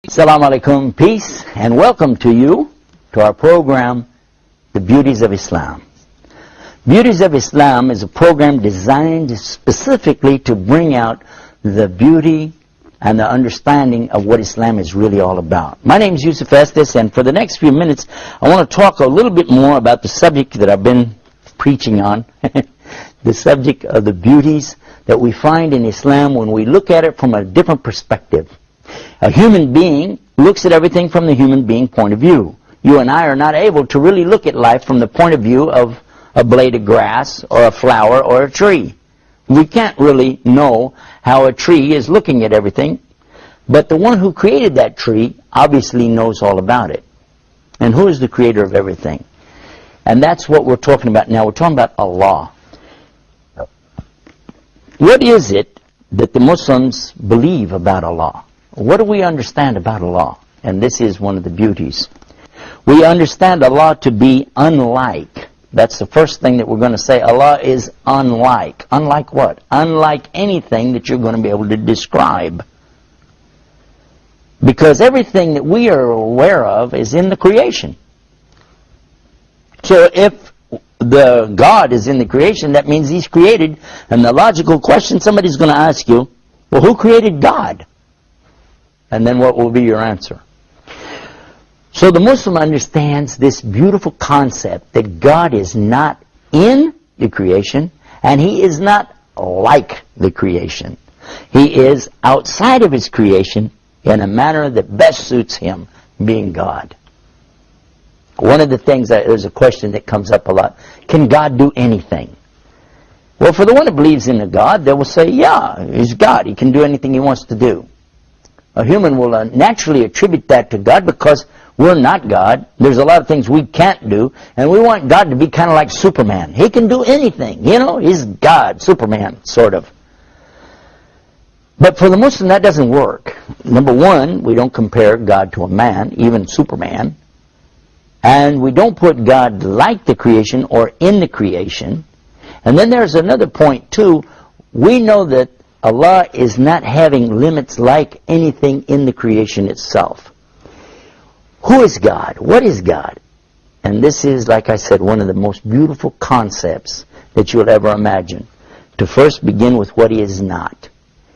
Assalamu alaikum, peace, and welcome to you to our program, The Beauties of Islam. Beauties of Islam is a program designed specifically to bring out the beauty and the understanding of what Islam is really all about. My name is Yusuf Estes, and for the next few minutes, I want to talk a little bit more about the subject that I've been preaching on, the subject of the beauties that we find in Islam when we look at it from a different perspective. A human being looks at everything from the human being point of view. You and I are not able to really look at life from the point of view of a blade of grass or a flower or a tree. We can't really know how a tree is looking at everything, but the one who created that tree obviously knows all about it. And who is the creator of everything? And that's what we're talking about now. We're talking about Allah. What is it that the Muslims believe about Allah? What do we understand about Allah? And this is one of the beauties. We understand Allah to be unlike. That's the first thing that we're going to say. Allah is unlike. Unlike what? Unlike anything that you're going to be able to describe. Because everything that we are aware of is in the creation. So if the God is in the creation, that means He's created. And the logical question somebody's going to ask you, well, who created God? And then what will be your answer? So the Muslim understands this beautiful concept that God is not in the creation and He is not like the creation. He is outside of His creation in a manner that best suits Him, being God. One of the things, there's a question that comes up a lot, can God do anything? Well, for the one who believes in a God, they will say, yeah, He's God. He can do anything He wants to do. A human will naturally attribute that to God because we're not God. There's a lot of things we can't do, and we want God to be kind of like Superman. He can do anything, you know, He's God, Superman, sort of. But for the Muslim, that doesn't work. Number one, we don't compare God to a man, even Superman. And we don't put God like the creation or in the creation. And then there's another point, too. We know that Allah is not having limits like anything in the creation itself. Who is God? What is God? And this is, like I said, one of the most beautiful concepts that you'll ever imagine. To first begin with what He is not.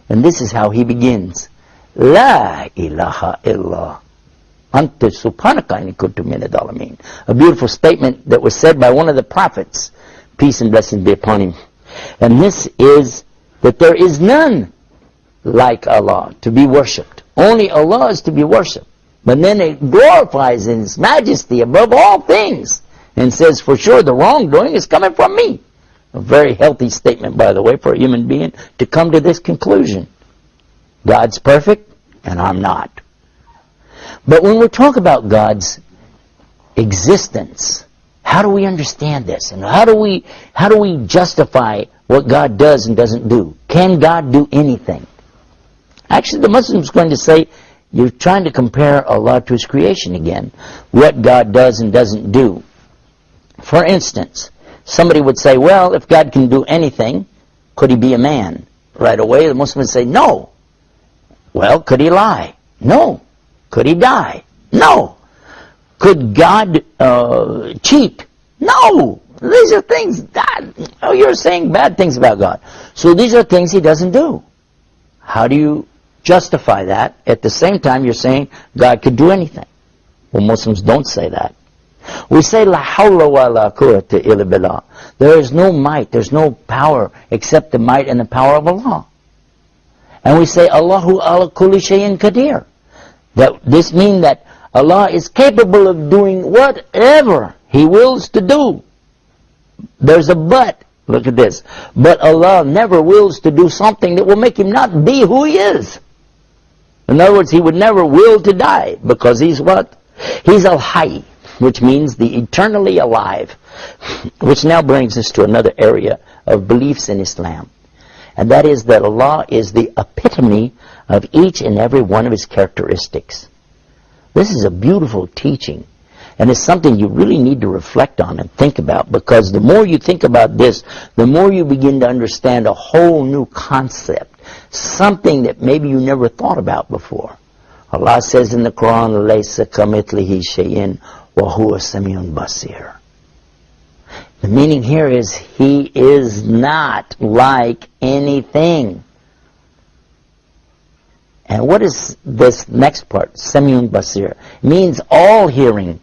And this is how He begins. La ilaha illa anta subhanaka inni kuntu minadh dhalimin. A beautiful statement that was said by one of the prophets. Peace and blessings be upon him. And this is that there is none like Allah to be worshipped. Only Allah is to be worshipped. But then it glorifies in His majesty above all things and says, for sure the wrongdoing is coming from me. A very healthy statement, by the way, for a human being to come to this conclusion. God's perfect and I'm not. But when we talk about God's existence, how do we understand this? And how do we justify what God does and doesn't do? Can God do anything? Actually, the Muslim's going to say, you're trying to compare Allah to His creation again. What God does and doesn't do. For instance, somebody would say, well, if God can do anything, could He be a man? Right away, the Muslim would say, no. Well, could He lie? No. Could He die? No. Could God cheat? No. These are things that, you're saying bad things about God. So these are things He doesn't do. How do you justify that? At the same time, you're saying God could do anything. Well, Muslims don't say that. We say, La hawla wa la quwwata illa billah. There is no might, there's no power except the might and the power of Allah. And we say, Allahu ala kulli shay'in qadir. This means that Allah is capable of doing whatever He wills to do. There's a but. Look at this. But Allah never wills to do something that will make Him not be who He is. In other words, He would never will to die because He's what? He's al-hayy, which means the eternally alive. Which now brings us to another area of beliefs in Islam. And that is that Allah is the epitome of each and every one of His characteristics. This is a beautiful teaching. And it's something you really need to reflect on and think about, because the more you think about this, the more you begin to understand a whole new concept, something that maybe you never thought about before. Allah says in the Quran, "Laysa kamithlihi shay'in wa huwa samiyun basir." The meaning here is He is not like anything. And what is this next part? Samiyun basir. It means all hearing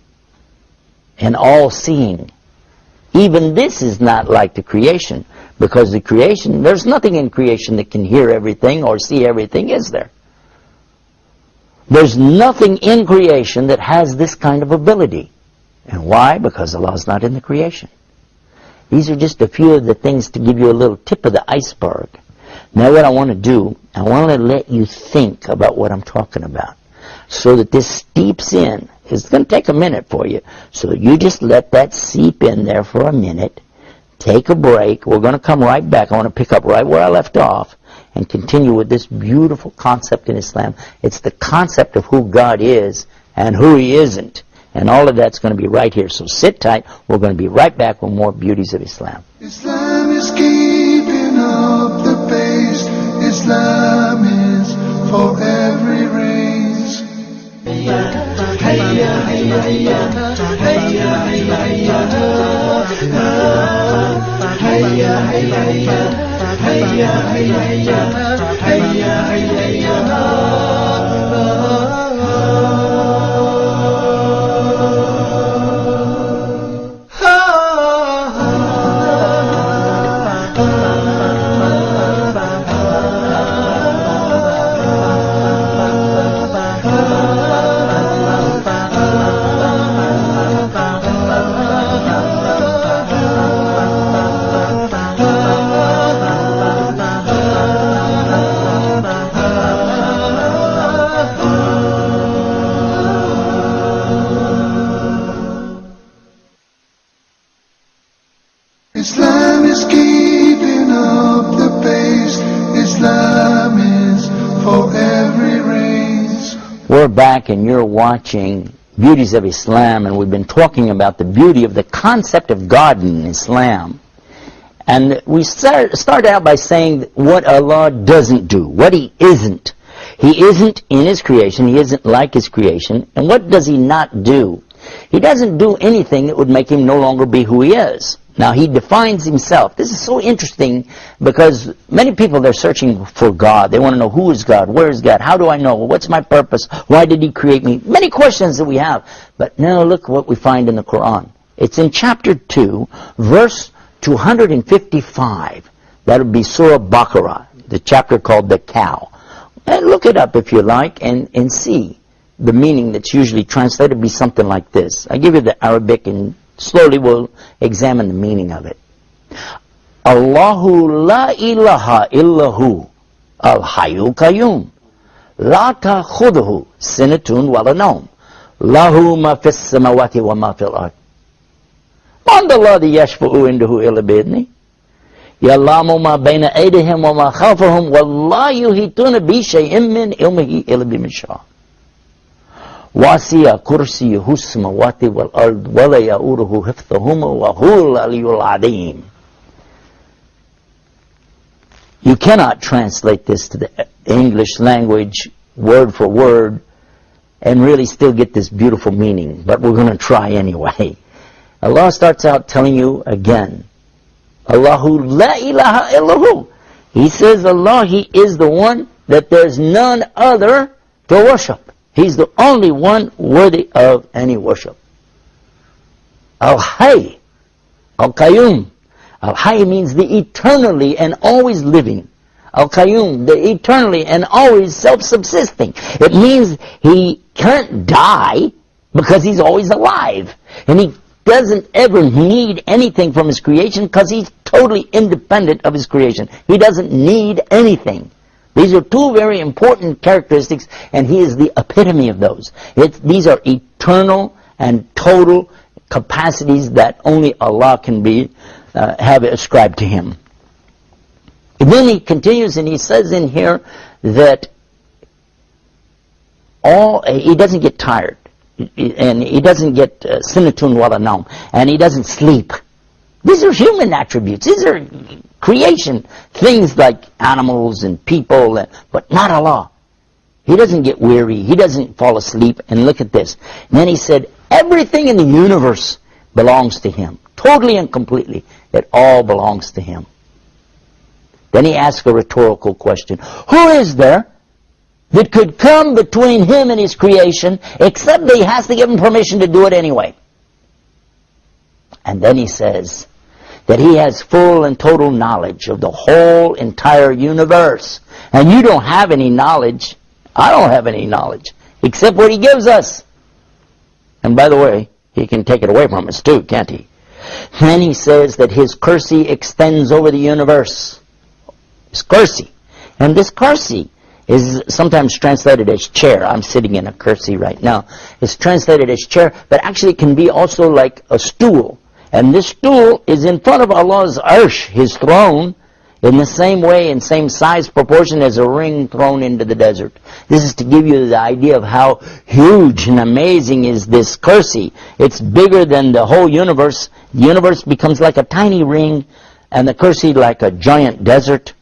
and all seeing. Even this is not like the creation, because the creation, there's nothing in creation that can hear everything or see everything, is there? There's nothing in creation that has this kind of ability. And why? Because Allah is not in the creation. These are just a few of the things to give you a little tip of the iceberg. Now what I want to do, I want to let you think about what I'm talking about, so that this steeps in. It's going to take a minute for you. So you just let that seep in there for a minute. Take a break. We're going to come right back. I want to pick up right where I left off and continue with this beautiful concept in Islam. It's the concept of who God is and who He isn't. And all of that's going to be right here. So sit tight. We're going to be right back with more beauties of Islam. Islam is keeping up the pace. Islam is for every race. Hayya, hayya, hayya, hayya, hayya, hayya, hayya, hayya, hayya, hayya, hayya, Islam is keeping up the pace. Islam is for every race. We're back and you're watching Beauties of Islam, and we've been talking about the beauty of the concept of God in Islam. And we start out by saying what Allah doesn't do, what He isn't. He isn't in His creation, He isn't like His creation. And what does He not do? He doesn't do anything that would make Him no longer be who He is. Now, He defines Himself. This is so interesting because many people, they're searching for God. They want to know, who is God? Where is God? How do I know? What's my purpose? Why did He create me? Many questions that we have. But now look what we find in the Quran. It's in chapter 2, verse 255. That would be Surah Baqarah, the chapter called the cow. And look it up if you like and see the meaning that's usually translated to be something like this. I give you the Arabic and slowly we'll examine the meaning of it. Allahu la ilaha illahu al-hayyu qayyum la ta'khudhuhu sinatun wa la nawm lahu ma fis samawati wa ma fil ard man alladhi yashfa'u indahu illa bi'idhnihi ya'lamu ma bayna aydihim wa ma khalfahum wa la yuhituna bi shay'in min ilmihi illa bima sha'a. وَاسِيَ كُرْسِيُهُ السَّمَاوَاتِ وَالْأَرْضِ وَلَا يَئُودُهُ حِفْظُهُمَا وَهُوَ الْعَلِيُّ الْعَظِيمُ. You cannot translate this to the English language word for word and really still get this beautiful meaning, but we're going to try anyway. Allah starts out telling you again, Allahu la ilaha illahu. He says Allah, He is the one that there's none other to worship. He's the only one worthy of any worship. Al-Hayy, Al-Qayyum. Al-Hayy means the eternally and always living. Al-Qayyum, the eternally and always self-subsisting. It means He can't die because He's always alive. And He doesn't ever need anything from His creation because He's totally independent of His creation. He doesn't need anything. These are two very important characteristics, and He is the epitome of those. These are eternal and total capacities that only Allah can have ascribed to Him. And then He continues and He says in here that He doesn't get tired, and He doesn't get sinatun wala naum, and He doesn't sleep. These are human attributes. These are creation things like animals and people, but not Allah. He doesn't get weary. He doesn't fall asleep. And look at this. And then he said, everything in the universe belongs to him. Totally and completely. It all belongs to him. Then he asked a rhetorical question. Who is there that could come between him and his creation, except that he has to give him permission to do it anyway? And then he says that he has full and total knowledge of the whole entire universe. And you don't have any knowledge. I don't have any knowledge, except what he gives us. And by the way, he can take it away from us too, can't he? Then he says that his kursi extends over the universe. His kursi. And this kursi is sometimes translated as chair. I'm sitting in a kursi right now. It's translated as chair, but actually it can be also like a stool. And this stool is in front of Allah's arsh, his throne, in the same way, in same size proportion as a ring thrown into the desert. This is to give you the idea of how huge and amazing is this kursi. It's bigger than the whole universe. The universe becomes like a tiny ring, and the kursi like a giant desert.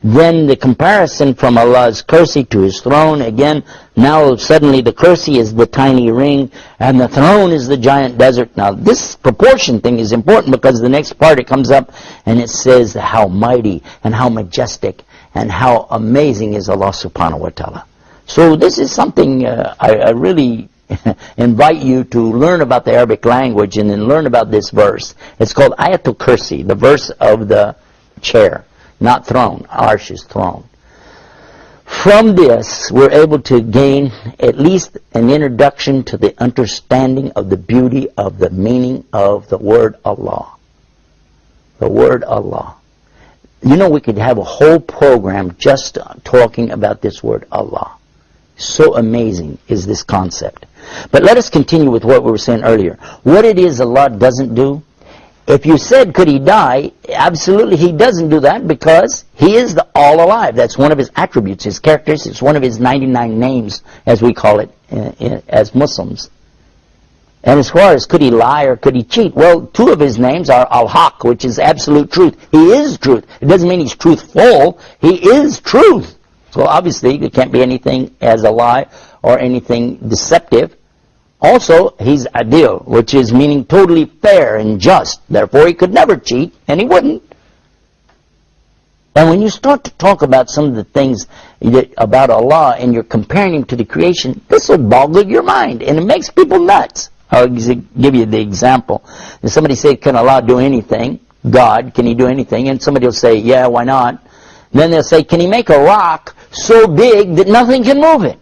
Then the comparison from Allah's kursi to his throne, again, now suddenly the kursi is the tiny ring, and the throne is the giant desert. Now this proportion thing is important, because the next part it comes up, and it says how mighty, and how majestic, and how amazing is Allah subhanahu wa ta'ala. So this is something I really invite you to learn about the Arabic language, and then learn about this verse. It's called Ayatul Kursi, the verse of the chair. Not throne. Arsh is throne. From this, we're able to gain at least an introduction to the understanding of the beauty of the meaning of the word Allah. The word Allah. You know, we could have a whole program just talking about this word Allah. So amazing is this concept. But let us continue with what we were saying earlier. What it is Allah doesn't do. If you said, could he die? Absolutely, he doesn't do that, because he is the all alive. That's one of his attributes, his characteristics, one of his 99 names, as we call it as Muslims. And as far as could he lie or could he cheat? Well, two of his names are Al-Haq, which is absolute truth. He is truth. It doesn't mean he's truthful. He is truth. So obviously, there can't be anything as a lie or anything deceptive. Also, he's adil, which is meaning totally fair and just. Therefore, he could never cheat, and he wouldn't. And when you start to talk about some of the things about Allah, and you're comparing him to the creation, this will boggle your mind, and it makes people nuts. I'll give you the example. If somebody say, can Allah do anything? God, can he do anything? And somebody will say, yeah, why not? Then they'll say, can he make a rock so big that nothing can move it?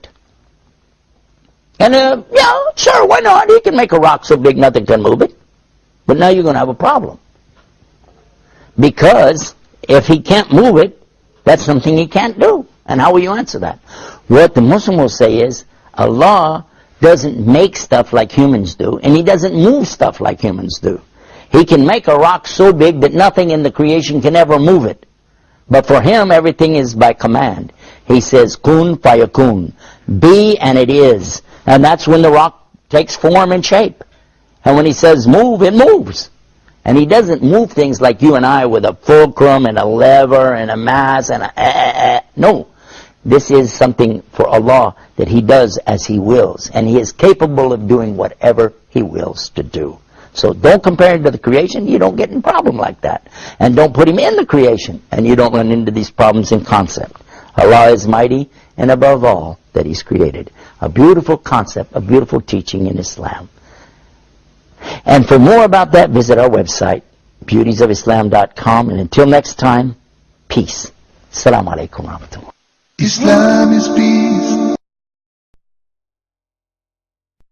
And, yeah, sure, why not? He can make a rock so big nothing can move it. But now you're going to have a problem. Because if he can't move it, that's something he can't do. And how will you answer that? What the Muslim will say is, Allah doesn't make stuff like humans do, and he doesn't move stuff like humans do. He can make a rock so big that nothing in the creation can ever move it. But for him, everything is by command. He says, kun fayakun. Be, and it is. And that's when the rock takes form and shape. And when he says move, it moves. And he doesn't move things like you and I with a fulcrum and a lever and a mass and a no. This is something for Allah that he does as he wills. And he is capable of doing whatever he wills to do. So don't compare him to the creation. You don't get in a problem like that. And don't put him in the creation. And you don't run into these problems in concept. Allah is mighty, and above all that he's created. A beautiful concept, a beautiful teaching in Islam. And for more about that, visit our website, beautiesofislam.com. And until next time, peace. Assalamu alaikum wa rahmatullah. Islam is peace.